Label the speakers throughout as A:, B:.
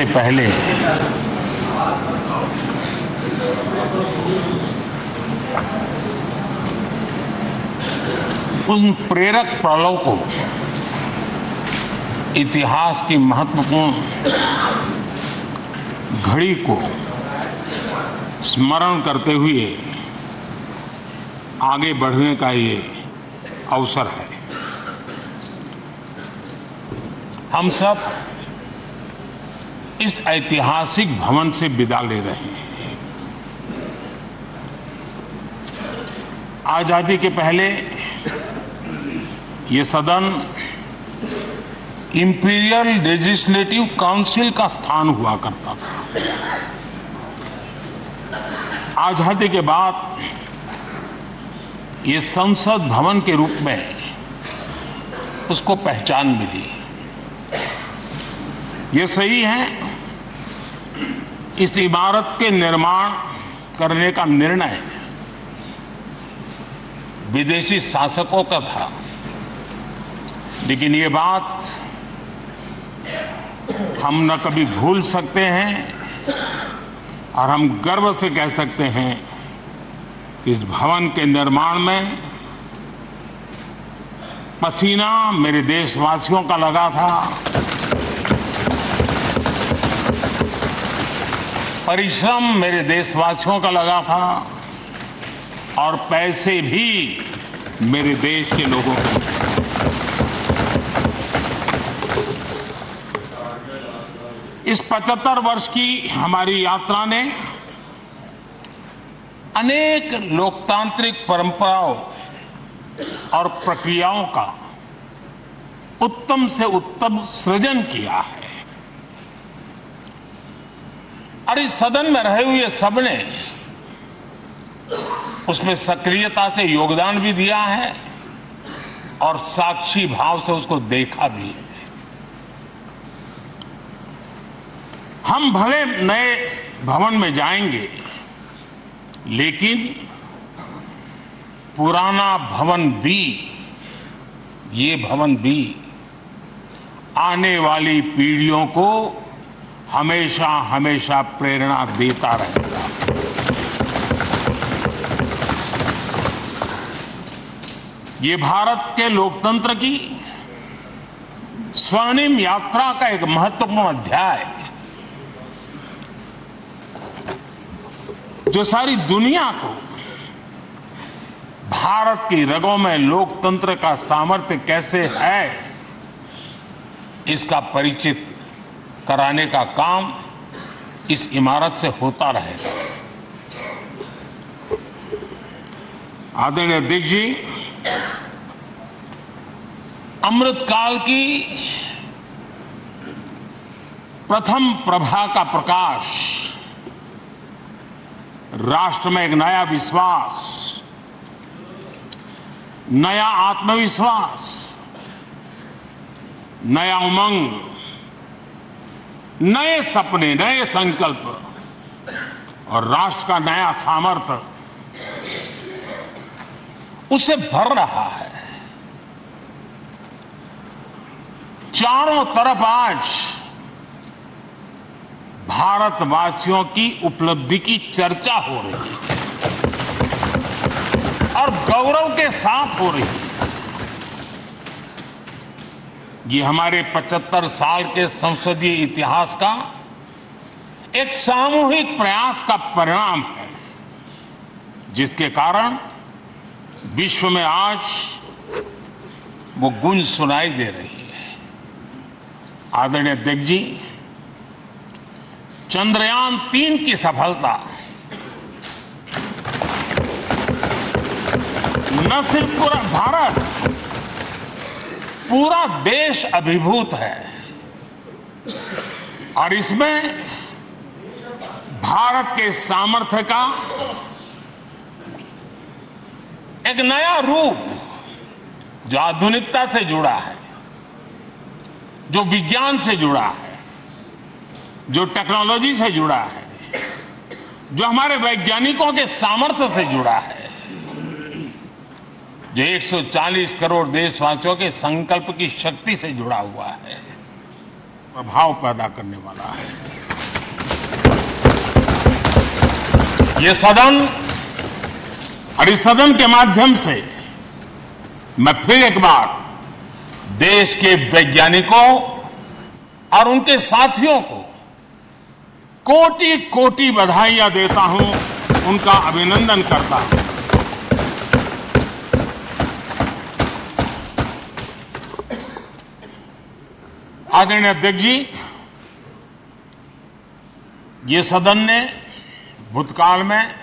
A: पहले उन प्रेरक पड़ाव को, इतिहास की महत्वपूर्ण घड़ी को स्मरण करते हुए आगे बढ़ने का ये अवसर है। हम सब इस ऐतिहासिक भवन से विदा ले रहे हैं। आजादी के पहले ये सदन इंपीरियल लेजिस्लेटिव काउंसिल का स्थान हुआ करता था। आजादी के बाद ये संसद भवन के रूप में उसको पहचान मिली। ये सही है, इस इमारत के निर्माण करने का निर्णय विदेशी शासकों का था, लेकिन ये बात हम न कभी भूल सकते हैं और हम गर्व से कह सकते हैं कि इस भवन के निर्माण में पसीना मेरे देशवासियों का लगा था, परिश्रम मेरे देशवासियों का लगा था और पैसे भी मेरे देश के लोगों के। इस 75 वर्ष की हमारी यात्रा ने अनेक लोकतांत्रिक परंपराओं और प्रक्रियाओं का उत्तम से उत्तम सृजन किया है और इस सदन में रहे हुए सबने उसमें सक्रियता से योगदान भी दिया है और साक्षी भाव से उसको देखा भी है। हम भले नए भवन में जाएंगे, लेकिन पुराना भवन भी, ये भवन भी आने वाली पीढ़ियों को हमेशा हमेशा प्रेरणा देता रहेगा। ये भारत के लोकतंत्र की स्वर्णिम यात्रा का एक महत्वपूर्ण अध्याय, जो सारी दुनिया को भारत की रगों में लोकतंत्र का सामर्थ्य कैसे है, इसका परिचित कराने का काम इस इमारत से होता रहेगा। आदरणीय अध्यक्ष जी, अमृतकाल की प्रथम प्रभा का प्रकाश राष्ट्र में एक नया विश्वास, नया आत्मविश्वास, नया उमंग, नए सपने, नए संकल्प और राष्ट्र का नया सामर्थ्य उससे भर रहा है। चारों तरफ आज भारतवासियों की उपलब्धि की चर्चा हो रही है और गौरव के साथ हो रही है। ये हमारे 75 साल के संसदीय इतिहास का एक सामूहिक प्रयास का परिणाम है, जिसके कारण विश्व में आज वो गूंज सुनाई दे रही है। आदरणीय अध्यक्ष जी, चंद्रयान 3 की सफलता न सिर्फ पूरा भारत, पूरा देश अभिभूत है और इसमें भारत के सामर्थ्य का एक नया रूप, जो आधुनिकता से जुड़ा है, जो विज्ञान से जुड़ा है, जो टेक्नोलॉजी से जुड़ा है, जो हमारे वैज्ञानिकों के सामर्थ्य से जुड़ा है, जो 140 करोड़ देशवासियों के संकल्प की शक्ति से जुड़ा हुआ है, प्रभाव पैदा करने वाला है। ये सदन और इस सदन के माध्यम से मैं फिर एक बार देश के वैज्ञानिकों और उनके साथियों को कोटि कोटि बधाइयां देता हूं, उनका अभिनंदन करता हूं। आदरणीय अध्यक्ष जी, ये सदन ने भूतकाल में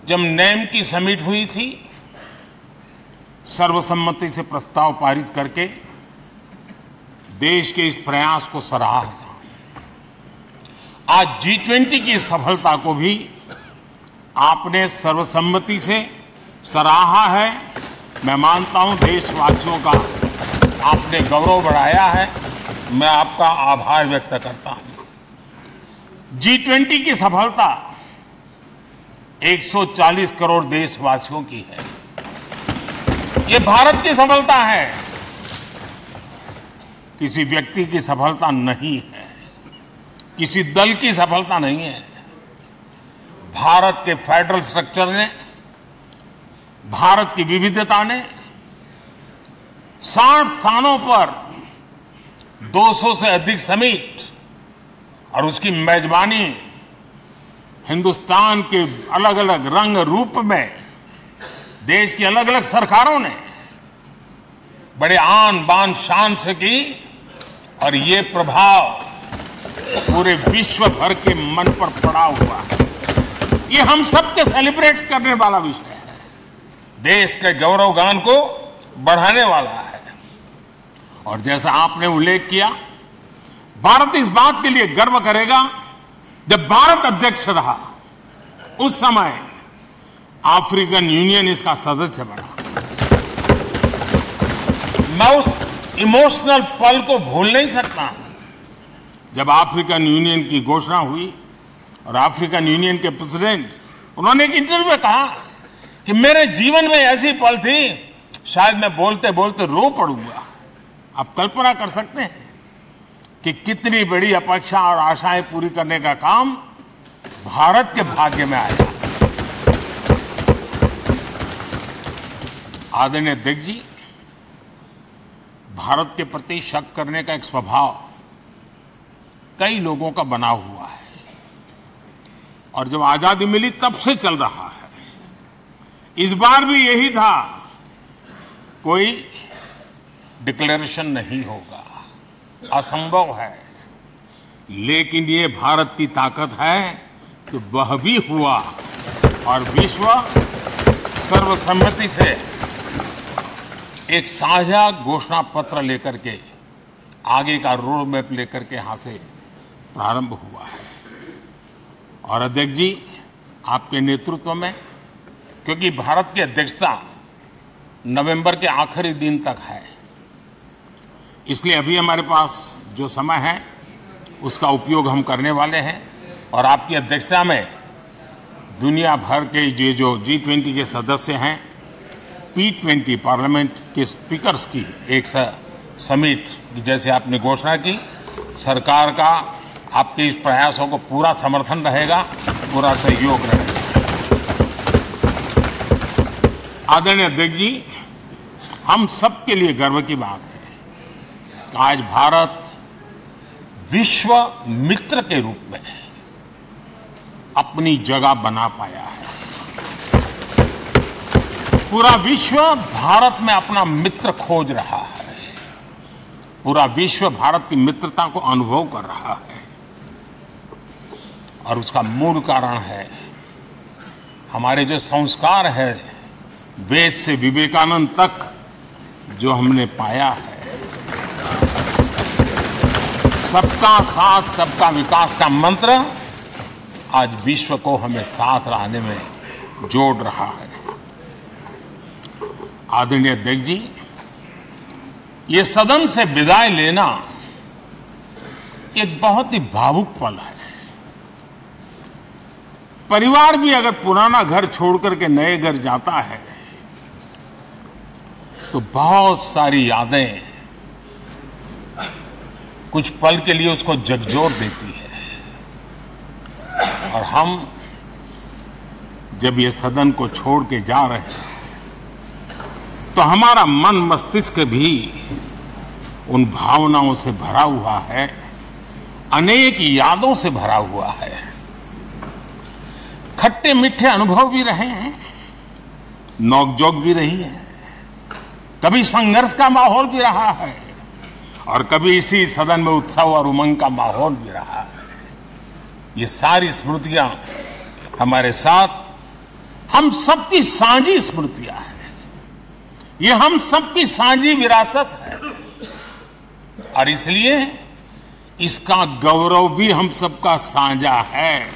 A: जब नेम की समिट हुई थी, सर्वसम्मति से प्रस्ताव पारित करके देश के इस प्रयास को सराहा था। आज G20 की सफलता को भी आपने सर्वसम्मति से सराहा है। मैं मानता हूं देशवासियों का आपने गौरव बढ़ाया है। मैं आपका आभार व्यक्त करता हूं। G20 की सफलता 140 करोड़ देशवासियों की है। ये भारत की सफलता है, किसी व्यक्ति की सफलता नहीं है, किसी दल की सफलता नहीं है। भारत के फेडरल स्ट्रक्चर ने, भारत की विविधता ने 60 स्थानों पर 200 से अधिक समिट और उसकी मेजबानी हिंदुस्तान के अलग अलग रंग रूप में देश की अलग अलग सरकारों ने बड़े आन बान शान से की और ये प्रभाव पूरे विश्व भर के मन पर पड़ा हुआ है। ये हम सबके सेलिब्रेट करने वाला विषय है, देश के गौरवगान को बढ़ाने वाला है। और जैसा आपने उल्लेख किया, भारत इस बात के लिए गर्व करेगा, जब भारत अध्यक्ष रहा उस समय अफ्रीकन यूनियन इसका सदस्य बना। मैं उस इमोशनल पल को भूल नहीं सकता जब अफ्रीकन यूनियन की घोषणा हुई और अफ्रीकन यूनियन के प्रेसिडेंट, उन्होंने एक इंटरव्यू में कहा कि मेरे जीवन में ऐसी पल थी शायद मैं बोलते बोलते रो पड़ूंगा। आप कल्पना कर सकते हैं कि कितनी बड़ी अपेक्षा और आशाएं पूरी करने का काम भारत के भाग्य में आया। आदरणीय अध्यक्ष जी, भारत के प्रति शक करने का एक स्वभाव कई लोगों का बना हुआ है और जब आजादी मिली तब से चल रहा है। इस बार भी यही था, कोई डिक्लेरेशन नहीं होगा, असंभव है। लेकिन ये भारत की ताकत है कि वह भी हुआ और विश्व सर्वसम्मति से एक साझा घोषणा पत्र लेकर के आगे का रोड मैप लेकर के यहां से प्रारंभ हुआ है। और अध्यक्ष जी, आपके नेतृत्व में, क्योंकि भारत की अध्यक्षता नवंबर के आखिरी दिन तक है, इसलिए अभी हमारे पास जो समय है उसका उपयोग हम करने वाले हैं। और आपकी अध्यक्षता में दुनिया भर के ये जो G20 के सदस्य हैं, P20 पार्लियामेंट के स्पीकर्स की एक समिट, जैसे आपने घोषणा की, सरकार का आपके इस प्रयासों को पूरा समर्थन रहेगा, पूरा सहयोग रहेगा। आदरणीय अध्यक्ष जी, हम सबके लिए गर्व की बात है कि आज भारत विश्व मित्र के रूप में अपनी जगह बना पाया है। पूरा विश्व भारत में अपना मित्र खोज रहा है, पूरा विश्व भारत की मित्रता को अनुभव कर रहा है। और उसका मूल कारण है हमारे जो संस्कार है, वेद से विवेकानंद तक जो हमने पाया है। सबका साथ सबका विकास का मंत्र आज विश्व को हमें साथ लाने में जोड़ रहा है। आदरणीय अध्यक्ष जी, ये सदन से विदाई लेना एक बहुत ही भावुक पल है। परिवार भी अगर पुराना घर छोड़कर के नए घर जाता है तो बहुत सारी यादें कुछ पल के लिए उसको झकझोर देती है। और हम जब ये सदन को छोड़ के जा रहे हैं तो हमारा मन मस्तिष्क भी उन भावनाओं से भरा हुआ है, अनेक यादों से भरा हुआ है। खट्टे मीठे अनुभव भी रहे हैं, नोकझोंक भी रही है, कभी संघर्ष का माहौल भी रहा है और कभी इसी सदन में उत्सव और उमंग का माहौल भी रहा है। ये सारी स्मृतियां हमारे साथ, हम सबकी साझी स्मृतियां हैं, ये हम सबकी साझी विरासत है और इसलिए इसका गौरव भी हम सबका साझा है।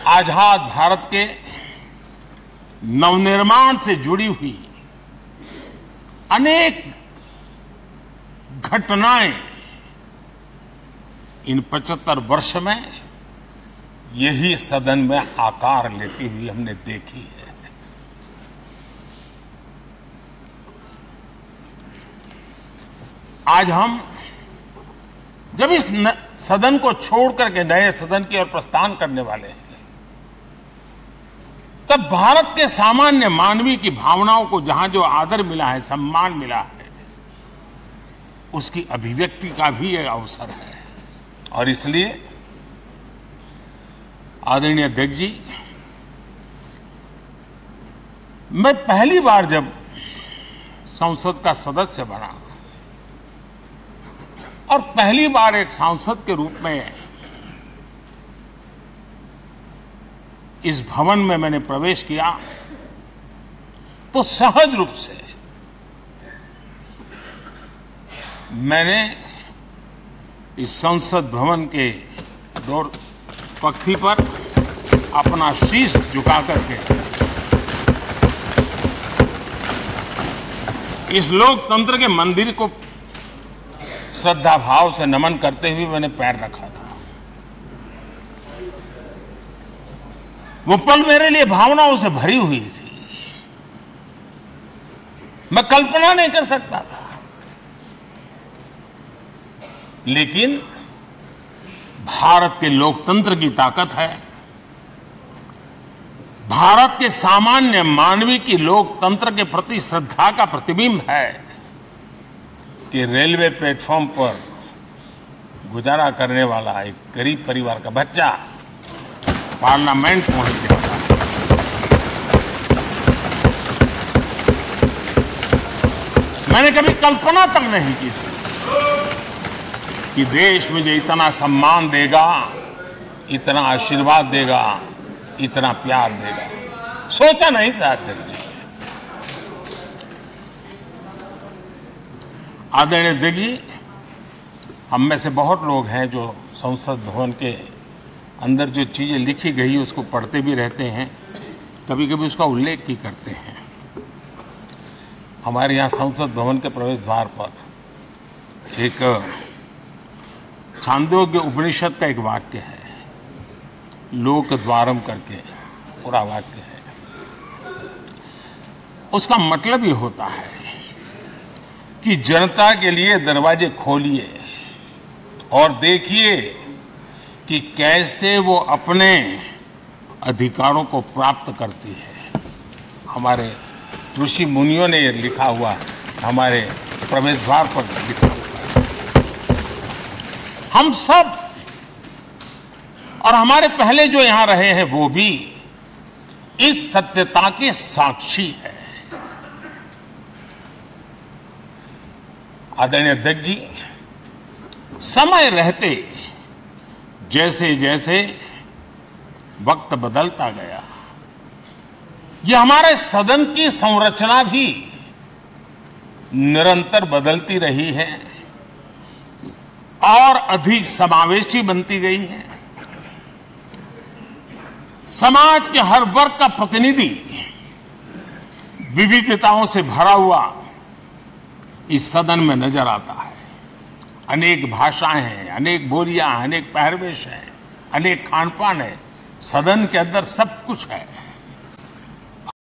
A: आजाद भारत के नवनिर्माण से जुड़ी हुई अनेक घटनाएं इन 75 वर्ष में यही सदन में आकार लेती हुई हमने देखी है। आज हम जब इस सदन को छोड़ करके नए सदन की ओर प्रस्थान करने वाले हैं, तब भारत के सामान्य मानवीय की भावनाओं को जहां जो आदर मिला है, सम्मान मिला है, उसकी अभिव्यक्ति का भी एक अवसर है। और इसलिए आदरणीय अध्यक्ष जी, मैं पहली बार जब संसद का सदस्य बना और पहली बार एक सांसद के रूप में इस भवन में मैंने प्रवेश किया, तो सहज रूप से मैंने इस संसद भवन के डोर पक्ति पर अपना शीश झुका करके इस लोकतंत्र के मंदिर को श्रद्धा भाव से नमन करते हुए मैंने पैर रखा था। वो पल मेरे लिए भावनाओं से भरी हुई थी, मैं कल्पना नहीं कर सकता था, लेकिन भारत के लोकतंत्र की ताकत है, भारत के सामान्य मानवीय की लोकतंत्र के प्रति श्रद्धा का प्रतिबिंब है कि रेलवे प्लेटफॉर्म पर गुजारा करने वाला एक गरीब परिवार का बच्चा पार्लियामेंट पहुंच गया। मैंने कभी कल्पना तक नहीं की थी कि देश मुझे इतना सम्मान देगा, इतना आशीर्वाद देगा, इतना प्यार देगा, सोचा नहीं था अध्यक्ष जी। आदरणीय अध्यक्ष जी, हम में से बहुत लोग हैं जो संसद भवन के अंदर जो चीजें लिखी गई उसको पढ़ते भी रहते हैं, कभी कभी उसका उल्लेख भी करते हैं। हमारे यहाँ संसद भवन के प्रवेश द्वार पर एक छांदोग्य उपनिषद का एक वाक्य है, लोक द्वारम करके पूरा वाक्य है। उसका मतलब ये होता है कि जनता के लिए दरवाजे खोलिए और देखिए कि कैसे वो अपने अधिकारों को प्राप्त करती है। हमारे ऋषि मुनियों ने ये लिखा हुआ है, हमारे प्रवेश द्वार पर लिखा हुआ है। हम सब और हमारे पहले जो यहां रहे हैं वो भी इस सत्यता के साक्षी है। आदरणीय अध्यक्ष जी, समय रहते जैसे जैसे वक्त बदलता गया, ये हमारे सदन की संरचना भी निरंतर बदलती रही है और अधिक समावेशी बनती गई है। समाज के हर वर्ग का प्रतिनिधि विविधताओं से भरा हुआ इस सदन में नजर आता है। अनेक भाषाएं हैं, अनेक बोलियां हैं, अनेक पहरवेश हैं, अनेक खान पान है, सदन के अंदर सब कुछ है,